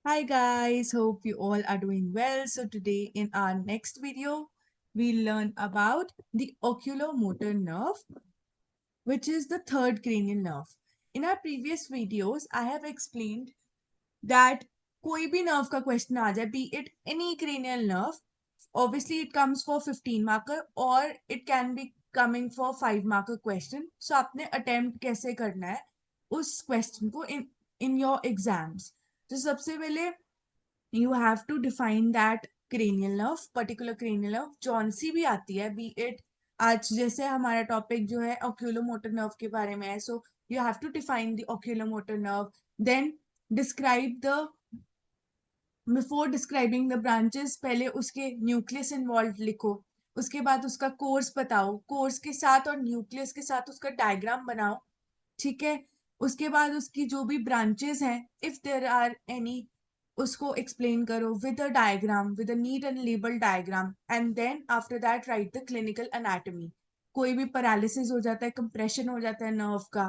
Hi guys, hope you all are doing well. So today in our next video, we'll learn about the oculomotor nerve, which is the third cranial nerve. In our previous videos, I have explained that कोई भी nerve का question आ जाए, be it any cranial nerve, obviously it comes for 15 marker or it can be coming for 5 marker question. So आपने attempt कैसे करना है उस question को in your exams. तो सबसे पहले you have to define that cranial nerve, particular cranial nerve जौन सी भी आती है, be it आज जैसे हमारा टॉपिक जो है oculomotor nerve के बारे में है, so you have to define the oculomotor nerve, then describe the before describing the branches पहले उसके न्यूक्लियस इन्वॉल्व लिखो, उसके बाद उसका कोर्स बताओ, कोर्स के साथ और न्यूक्लियस के साथ उसका डायग्राम बनाओ, ठीक है। उसके बाद उसकी जो भी ब्रांचेस हैं इफ देयर आर एनी उसको एक्सप्लेन करो with a diagram, with a neat and label diagram, and then after that write the clinical anatomy. कोई भी पैरालिसिस हो जाता है, कंप्रेशन हो जाता है नर्व का,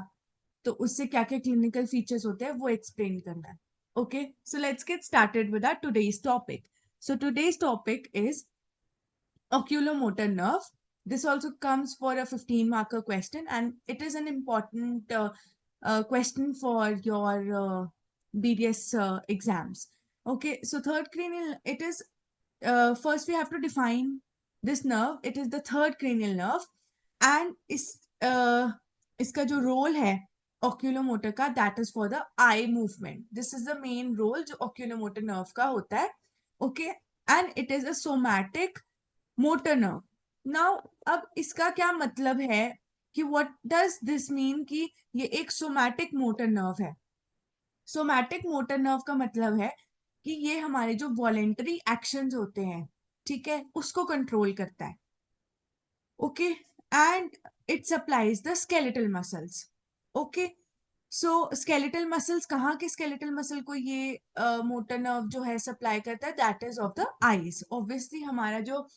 तो उससे क्या क्या क्लिनिकल फीचर्स होते हैं वो एक्सप्लेन करना है। Okay, so let's get started with our today's topic. So today's topic is oculomotor nerve. This also comes for a 15 marker question, and it is an important question for your BDS exams. Okay, so third cranial, it is first we have to define this nerve. It is the third cranial nerve, and इसका जो role है oculomotor का, that is for the eye movement. This is the main role जो oculomotor nerve का होता है. Okay, and it is a somatic motor nerve. Now अब इसका क्या मतलब है कि व्हाट डज दिस मीन कि ये एक सोमैटिक मोटर नर्व है। सोमैटिक मोटर नर्व का मतलब है कि ये हमारे जो वॉलेंटरी एक्शंस होते हैं, ठीक है, उसको कंट्रोल करता है। Okay, and it supplies the skeletal muscles. Okay, so skeletal muscles, कहाँ के स्केलेटल मसल को ये मोटर नर्व जो है सप्लाई करता है, that is of the eyes. Obviously हमारा जो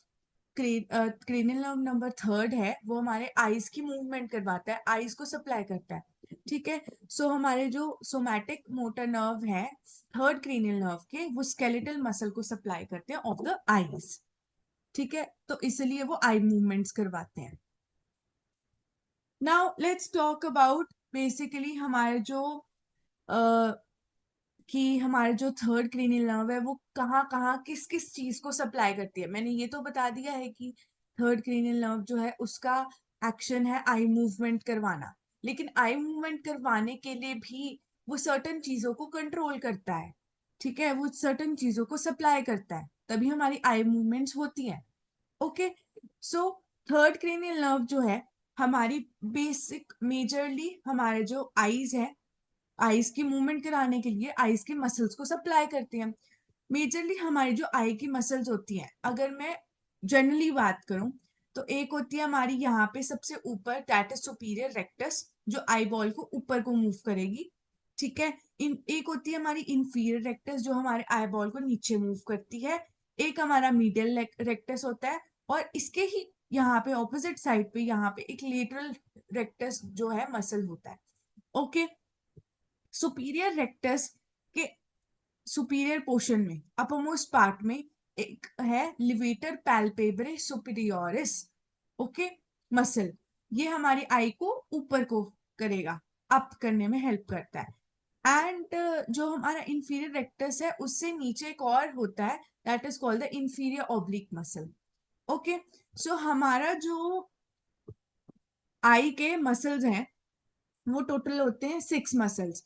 क्रेनियल नर्व नंबर थर्ड है वो हमारे आईज की मूवमेंट करवाता है, आईज को सप्लाई करता है, ठीक है। सो हमारे जो सोमैटिक मोटर नर्व है थर्ड क्रेनियल नर्व के, वो स्केलेटल मसल को सप्लाई करते हैं ऑफ द आईज, ठीक है, तो इसलिए वो आई मूवमेंट्स करवाते हैं। Now let's talk about basically हमारे जो कि हमारे जो थर्ड क्रेनियल नर्व है वो कहाँ कहाँ किस किस चीज को सप्लाई करती है। मैंने ये तो बता दिया है कि थर्ड क्रेनियल नर्व जो है उसका एक्शन है आई मूवमेंट करवाना, लेकिन आई मूवमेंट करवाने के लिए भी वो सर्टन चीजों को कंट्रोल करता है, ठीक है, वो सर्टन चीजों को सप्लाई करता है, तभी हमारी आई मूवमेंट्स होती हैं। Okay, so third cranial nerve जो है हमारी बेसिक मेजरली हमारे जो आईज है, आईज की मूवमेंट कराने के लिए आईज के मसल्स को सप्लाई करती हैं। मेजरली हमारी जो आई की मसल्स होती हैं, अगर मैं जनरली बात करूं तो एक होती है हमारी यहाँ पे सबसे ऊपर, दैट इज सुपीरियर रेक्टस, जो आई बॉल को ऊपर को मूव करेगी, ठीक है। एक होती है हमारी इंफीरियर रेक्टस जो हमारे आई बॉल को नीचे मूव करती है। एक हमारा मीडियल रेक्टस होता है, और इसके ही यहाँ पे ऑपोजिट साइड पे यहाँ पे एक लेटरल रेक्टस जो है मसल होता है। ओके, सुपीरियर रेक्टस के सुपीरियर पोर्शन में अपरमोस्ट पार्ट में एक है लिवेटर पैल्पेब्रे सुपीरियोरिस। ओके, मसल, ये हमारी आई को ऊपर को करेगा, अप करने में हेल्प करता है। एंड जो हमारा इंफीरियर रेक्टस है उससे नीचे एक और होता है, that is called the inferior oblique muscle. Okay, so हमारा जो आई के मसल्स हैं वो टोटल होते हैं 6 मसल्स,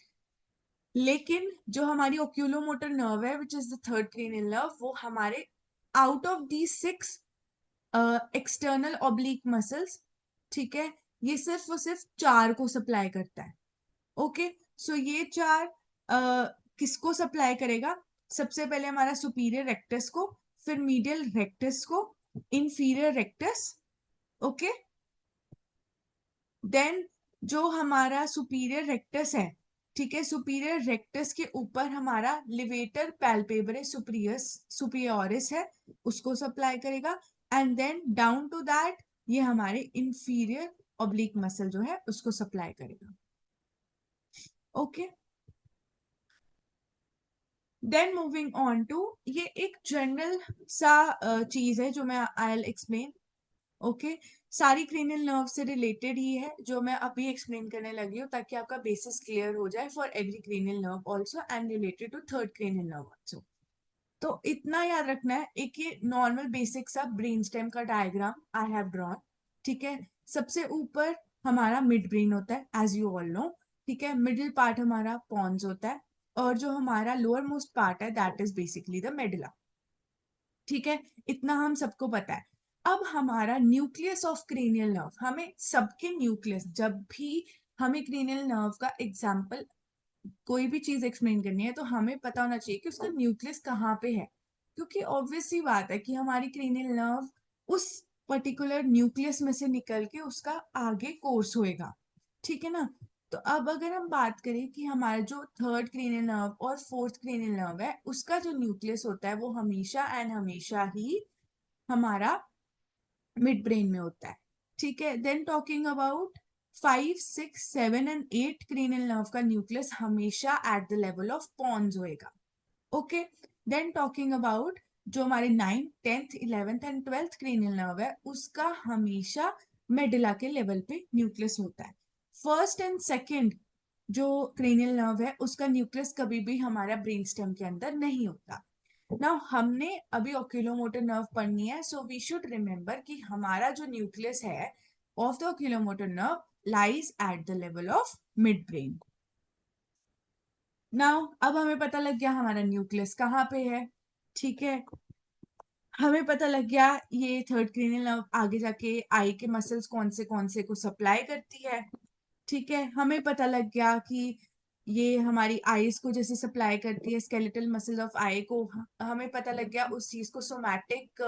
लेकिन जो हमारी ओक्यूलोमोटर नर्व है विच is the third cranial nerve, वो हमारे out of the 6 external oblique muscles, ठीक है, ये सिर्फ और सिर्फ 4 को सप्लाई करता है। ओके, सो ये 4 किसको सप्लाई करेगा? सबसे पहले हमारा सुपीरियर रेक्टस को, फिर मीडियल रेक्टस को, इंफीरियर रेक्टस, ओके, देन जो हमारा सुपीरियर रेक्टस है, ठीक है, सुपीरियर रेक्टस के ऊपर हमारा लिवेटर पैल्पेब्रे सुपीरियोरिस है, उसको सप्लाई करेगा, and then down to that ये हमारे इंफीरियर ऑब्लिक मसल जो है उसको सप्लाई करेगा। Okay, then moving on to, ये एक जनरल सा चीज है जो मैं आई विल एक्सप्लेन। ओके, सारी क्रेनियल नर्व से रिलेटेड ही है जो मैं अभी एक्सप्लेन करने लगी हूँ, ताकि आपका बेसिस क्लियर हो जाए for every cranial nerve also and related to third cranial nerve also. तो इतना याद रखना है, एक ये नॉर्मल बेसिक सा ब्रेन स्टेम का डायग्राम आई हैव ड्रॉन। ठीक है, सबसे ऊपर हमारा मिड ब्रेन होता है एज यू ऑल नो। ठीक है, मिडिल पार्ट हमारा पॉन्स होता है, और जो हमारा लोअर मोस्ट पार्ट है that is basically the medulla. ठीक है, इतना हम सबको पता है। अब हमारा न्यूक्लियस ऑफ क्रेनियल नर्व, हमें सबके न्यूक्लियस, जब भी हमें क्रेनियल नर्व का एग्जाम्पल कोई भी चीज एक्सप्लेन करनी है तो हमें पता होना चाहिए कि उसका न्यूक्लियस कहाँ पे है, क्योंकि ऑब्वियस सी बात है कि हमारी क्रेनियल नर्व उस पर्टिकुलर न्यूक्लियस में से निकल के उसका आगे कोर्स होएगा। ठीक है ना। तो अब अगर हम बात करें कि हमारा जो थर्ड क्रेनियल नर्व और फोर्थ क्रेनियल नर्व है, उसका जो न्यूक्लियस होता है वो हमेशा एंड हमेशा ही हमारा मिड ब्रेन में होता है। ठीक है, then talking about 5, 6, 7 and 8 cranial nerve का न्यूक्लियस हमेशा at the level of pons होएगा। ओके, देन टॉकिंग अबाउट जो हमारे 9th, 10th, 11th and 12th cranial nerve है, उसका हमेशा मेडुला के लेवल पे न्यूक्लियस होता है। फर्स्ट एंड सेकंड जो क्रेनियल नर्व है उसका न्यूक्लियस कभी भी हमारा ब्रेन स्टेम के अंदर नहीं होता। नाउ हमने अभी ओक्यूलोमोटर नर्व पढ़नी है, सो वी शुड रिमेंबर कि हमारा जो न्यूक्लियस है of the oculomotor nerve lies at the level of mid brain. Now अब हमें पता लग गया हमारा न्यूक्लियस कहाँ पे है। ठीक है, हमें पता लग गया ये थर्ड क्रेनियल नर्व आगे जाके आई के मसल्स कौन से को सप्लाई करती है। ठीक है, हमें पता लग गया कि ये हमारी आईज को जैसे सप्लाई करती है स्केलेटल मसल्स ऑफ आई को, हमें पता लग गया उस चीज को सोमैटिक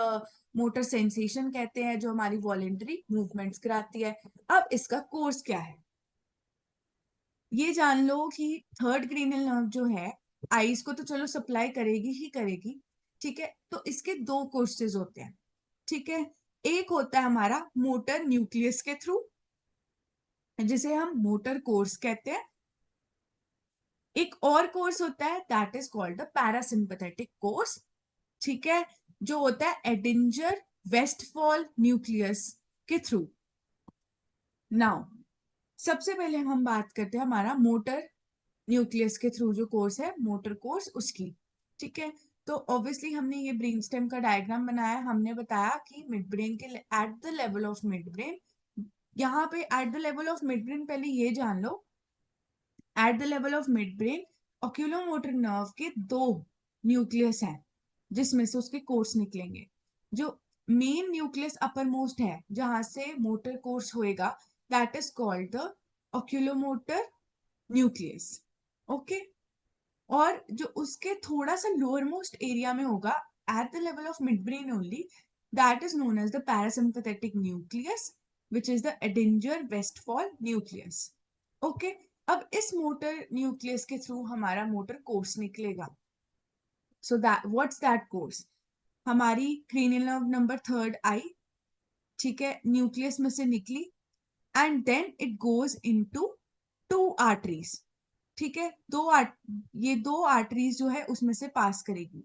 मोटर सेंसेशन कहते हैं जो हमारी वॉलेंटरी मूवमेंट्स कराती है। अब इसका कोर्स क्या है, ये जान लो कि थर्ड क्रेनियल नर्व जो है आईज को तो चलो सप्लाई करेगी ही करेगी। ठीक है, तो इसके दो कोर्सेज होते हैं। ठीक है, एक होता है हमारा मोटर न्यूक्लियस के थ्रू, जिसे हम मोटर कोर्स कहते हैं। एक और कोर्स होता है that is called the parasympathetic course. ठीक है, जो होता है एडिंजर वेस्टफॉल न्यूक्लियस के थ्रू। नाउ सबसे पहले हम बात करते हैं हमारा मोटर न्यूक्लियस के थ्रू जो कोर्स है मोटर कोर्स उसकी। ठीक है, तो ऑब्वियसली हमने ये ब्रेन स्टेम का डायग्राम बनाया, हमने बताया कि मिड ब्रेन के at the level of mid brain, यहाँ पे at the level of mid brain पहले ये जान लो, at the level of mid brain oculomotor nerve के दो न्यूक्लियस हैं जिसमें से उसके कोर्स निकलेंगे। जो मेन न्यूक्लियस अपर मोस्ट है जहां से मोटर कोर्स होएगा that is called the oculomotor nucleus. Okay, और जो उसके थोड़ा सा लोअर मोस्ट एरिया में होगा at the level of mid brain only, that is known as the parasympathetic nucleus which is the Edinger Westphal nucleus. Okay, अब इस motor nucleus के थ्रू हमारा मोटर कोर्स निकलेगा। So that what's that course, हमारी cranial nerve number third आई, ठीक है, nucleus में से निकली and then it goes into two arteries. ठीक है, ये दो आर्टरीज जो है उसमें से पास करेगी।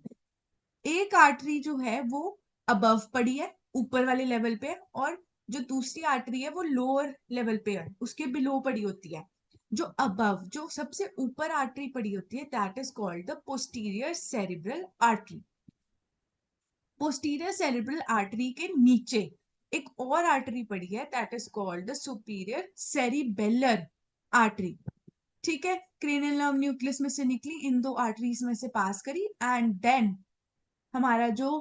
एक आर्टरी जो है वो अबव पड़ी है, ऊपर वाले लेवल पे, और जो दूसरी आर्टरी है वो लोअर लेवल पे है, उसके बिलो पड़ी होती है। जो अबव जो सबसे ऊपर आर्टरी पड़ी होती है that is called the posterior cerebral artery. Posterior cerebral artery के नीचे एक और आर्टरी पड़ी है that is called the superior cerebellar artery. ठीक है, क्रेनियल नर्व न्यूक्लियस में से निकली, इन दो आर्टरीज में से पास करी एंड देन हमारा जो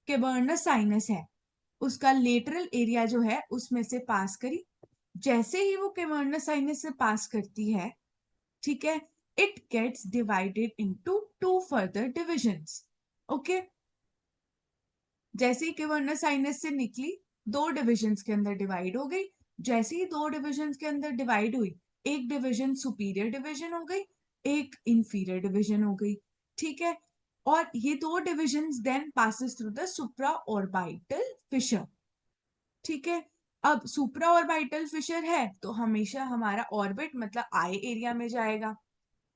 कैवर्नस साइनस है उसका लेटरल एरिया जो है उसमें से पास करी। जैसे ही वो कैवर्नस साइनस से पास करती है, ठीक है, it gets divided into two further divisions. Okay, जैसे ही कैवर्नस साइनस से निकली दो डिविजन्स के अंदर डिवाइड हो गई। जैसे ही दो डिविजन्स के अंदर डिवाइड हुई, एक डिवीजन सुपीरियर डिवीजन हो गई, एक इंफीरियर डिवीजन हो गई। ठीक है, और ये दो divisions then passes through the supra orbital fissure. ठीक है, अब सुप्रा ऑर्बिटल फिशर है तो हमेशा हमारा ऑर्बिट मतलब आई एरिया में जाएगा।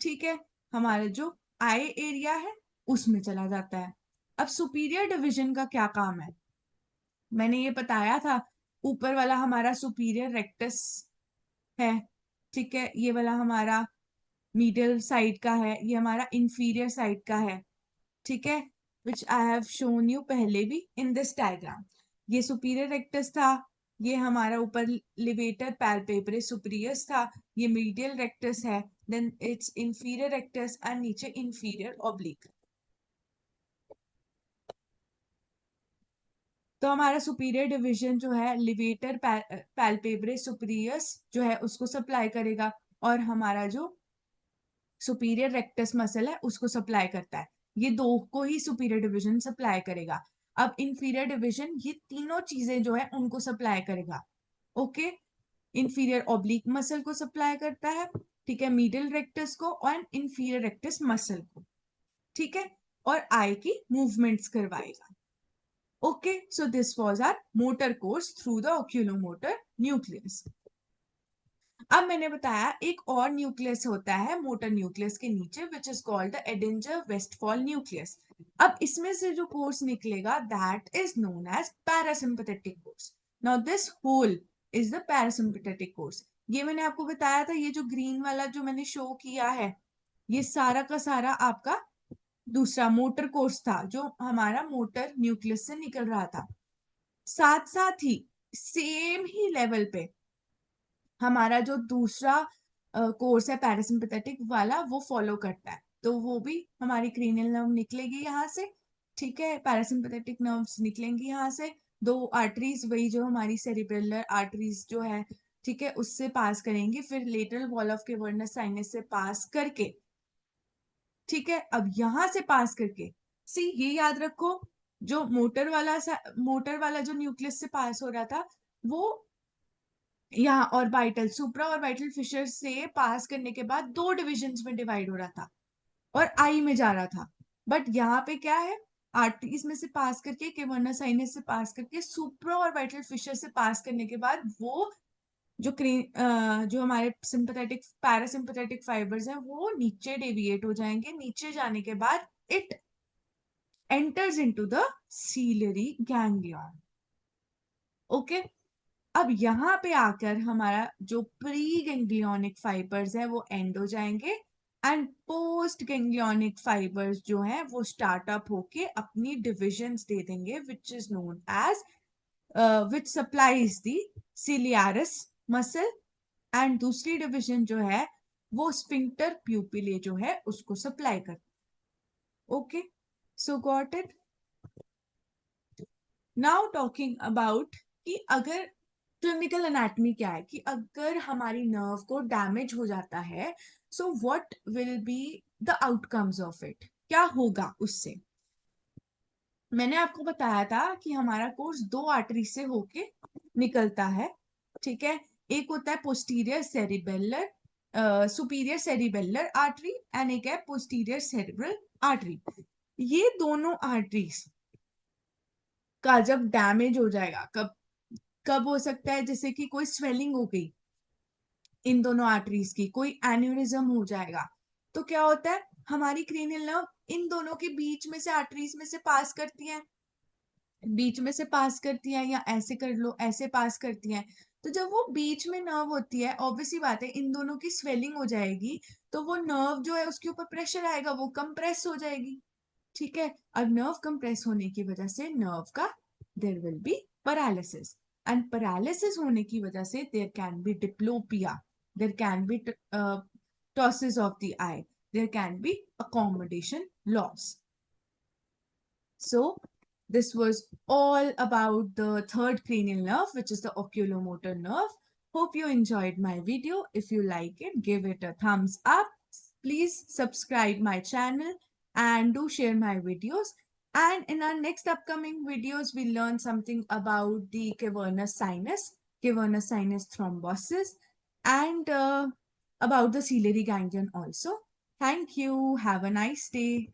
ठीक है, हमारा जो आई एरिया है उसमें चला जाता है। अब सुपीरियर डिवीजन का क्या काम है, मैंने ये बताया था, ऊपर वाला हमारा सुपीरियर रेक्टस है, ठीक है, ये वाला हमारा मीडियल साइड का है, ये हमारा इंफीरियर साइड का है, ठीक है, which I have shown you पहले भी इन दिस डायग्राम। ये सुपीरियर रेक्टस था, ये हमारा ऊपर लिवेटर पैल्पेब्रे सुपीरियस था, ये मीडियल रेक्टस है, then it's inferior rectus and नीचे इंफीरियर ऑब्लिक। तो हमारा सुपीरियर डिवीजन जो है लिवेटर पैल्पेब्रे सुपीरियस जो है उसको सप्लाई करेगा, और हमारा जो सुपीरियर रेक्टस मसल है उसको सप्लाई करता है। ये दो को ही सुपीरियर डिवीजन सप्लाई करेगा। अब इंफीरियर डिवीजन ये तीनों चीजें जो है उनको सप्लाई करेगा। ओके, इंफीरियर ऑब्लिक मसल को सप्लाई करता है, ठीक है, मीडियल रेक्टस को और इंफीरियर रेक्टस मसल को, ठीक है, और आई की मूवमेंट्स करवाएगा। Okay, so this was our motor course through the oculomotor nucleus. अब मैंने बताया एक और न्यूक्लियस होता है मोटर न्यूक्लियस के नीचे, which is called the Edinger Westphal nucleus. अब इसमें से जो कोर्स निकलेगा that is known as parasympathetic course. Now this whole is the parasympathetic course. ये मैंने आपको बताया था, ये जो ग्रीन वाला जो मैंने शो किया है, ये सारा का सारा आपका दूसरा मोटर कोर्स था जो हमारा मोटर न्यूक्लियस से निकल रहा था। साथ साथ ही सेम ही लेवल पे हमारा जो दूसरा कोर्स है पैरासिम्पथेटिक वाला वो फॉलो करता है, तो वो भी हमारी क्रीनियल नर्व निकलेगी यहाँ से, ठीक है, पैरासिम्पथेटिक नर्व्स निकलेंगी यहाँ से, दो आर्टरीज वही जो हमारी सेरिब्रलर आर्टरीज जो है, ठीक है, उससे पास करेंगी, फिर lateral wall of cavernous sinus से पास करके, ठीक है, अब यहां से पास करके सी ये याद रखो, जो मोटर वाला जो न्यूक्लियस से पास हो रहा था वो यहाँ ऑर्बिटल सुप्रा ऑर्बिटल फिशर से पास करने के बाद दो डिविजन्स में डिवाइड हो रहा था और आई में जा रहा था। बट यहाँ पे क्या है, आर्टरीज में से पास करके कैवर्नस साइनस से पास करके सुप्रा ऑर्बिटल फिशर से पास करने के बाद वो जो हमारे सिंपैथेटिक पैरासिम्पथेटिक फाइबर्स हैं वो नीचे डेविएट हो जाएंगे, नीचे जाने के बाद it enters into the ciliary ganglion. Okay, अब यहाँ पे आकर हमारा जो प्री गैंग्लियोनिक फाइबर्स है वो एंड हो जाएंगे एंड पोस्ट गैंग्लियोनिक फाइबर्स जो है वो स्टार्टअप होके अपनी डिविजन्स दे देंगे, which is known as which supplies the ciliaris muscle, and दूसरी डिविजन जो है वो स्फिंक्टर प्यूपिले जो है उसको सप्लाई कर। Okay, so got it. Now talking about कि अगर क्लिनिकल एनाटॉमी क्या है, कि अगर हमारी नर्व को डैमेज हो जाता है, so what will be the outcomes of it, क्या होगा उससे। मैंने आपको बताया था कि हमारा कोर्स दो आर्टरी से होके निकलता है, ठीक है, एक होता है posterior cerebellar superior cerebellar artery and एक है पोस्टीरियर सेरिब्रल आर्टरी। ये दोनों आर्टरीज का जब डैमेज हो जाएगा, कब कब हो सकता है, जैसे कि कोई स्वेलिंग हो गई इन दोनों आर्टरीज की, कोई एन्यूरिज्म हो जाएगा, तो क्या होता है, हमारी क्रेनियल नर्व इन दोनों के बीच में से आर्टरीज में से पास करती है, बीच में से पास करती है, या ऐसे कर लो ऐसे पास करती है। तो जब वो बीच में नर्व होती है, ऑब्वियसली बात है इन दोनों की स्वेलिंग हो जाएगी, तो वो नर्व जो है उसके ऊपर प्रेशर आएगा, वो कंप्रेस हो जाएगी, ठीक है। अब नर्व कंप्रेस होने की वजह से नर्व का there will be paralysis, and paralysis होने की वजह से there can be diplopia, there can be ptosis of the eye, there can be accommodation loss. So this was all about the third cranial nerve, which is the oculomotor nerve. Hope you enjoyed my video. If you like it, give it a thumbs up. Please subscribe my channel and do share my videos. And in our next upcoming videos, we'll learn something about the cavernous sinus thrombosis, and about the ciliary ganglion also. Thank you. Have a nice day.